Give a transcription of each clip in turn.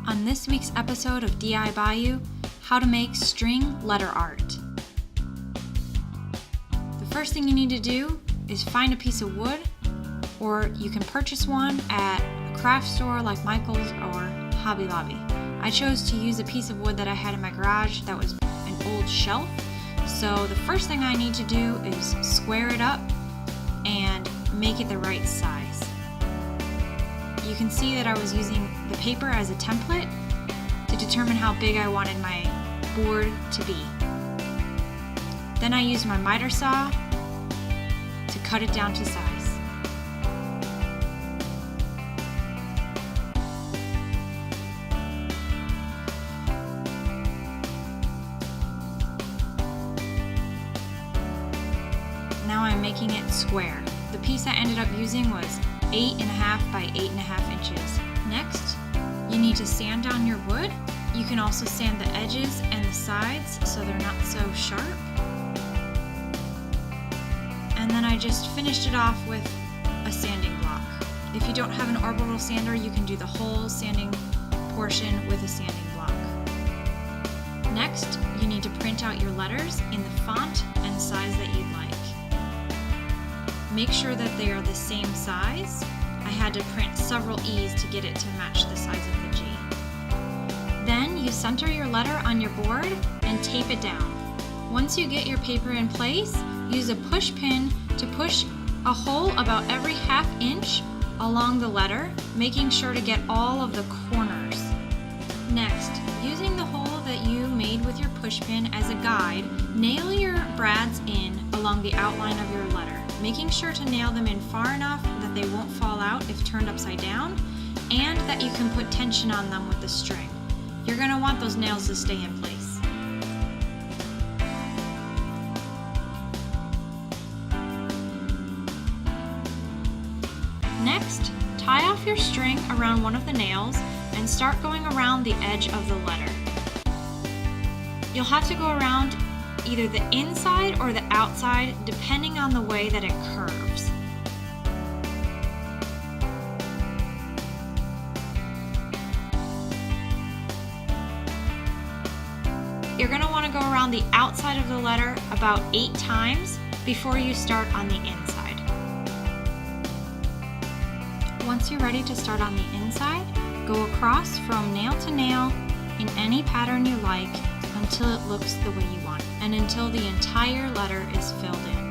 On this week's episode of DIBayou, how to make string letter art. The first thing you need to do is find a piece of wood, or you can purchase one at a craft store like Michael's or Hobby Lobby. I chose to use a piece of wood that I had in my garage that was an old shelf. So the first thing I need to do is square it up and make it the right size. You can see that I was using the paper as a template to determine how big I wanted my board to be. Then I used my miter saw to cut it down to size. Now I'm making it square. The piece I ended up using was 8.5 by 8.5 inches. Next, you need to sand down your wood. You can also sand the edges and the sides so they're not so sharp. And then I just finished it off with a sanding block. If you don't have an orbital sander, you can do the whole sanding portion with a sanding block. Next, you need to print out your letters in the font and size that you'd like. Make sure that they are the same size. I had to print several E's to get it to match the size of the G. Then you center your letter on your board and tape it down. Once you get your paper in place, use a push pin to push a hole about every ½ inch along the letter, making sure to get all of the corners. Next, using the hole that you made with your push pin as a guide, nail your brads in along the outline of your letter, making sure to nail them in far enough that they won't fall out if turned upside down, and that you can put tension on them with the string. You're going to want those nails to stay in place. Next, tie off your string around one of the nails and start going around the edge of the letter. You'll have to go around either the inside or the outside depending on the way that it curves. You're going to want to go around the outside of the letter about 8 times before you start on the inside. Once you're ready to start on the inside, go across from nail to nail in any pattern you like until it looks the way you want it, and until the entire letter is filled in.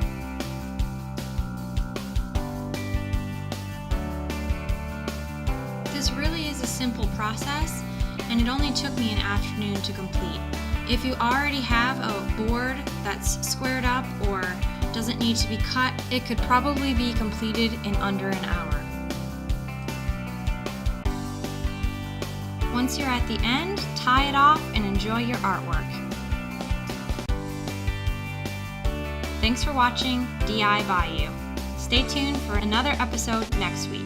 This really is a simple process, and it only took me an afternoon to complete. If you already have a board that's squared up or doesn't need to be cut, it could probably be completed in under an hour. Once you're at the end, tie it off and enjoy your artwork. Thanks for watching DIBayou. Stay tuned for another episode next week.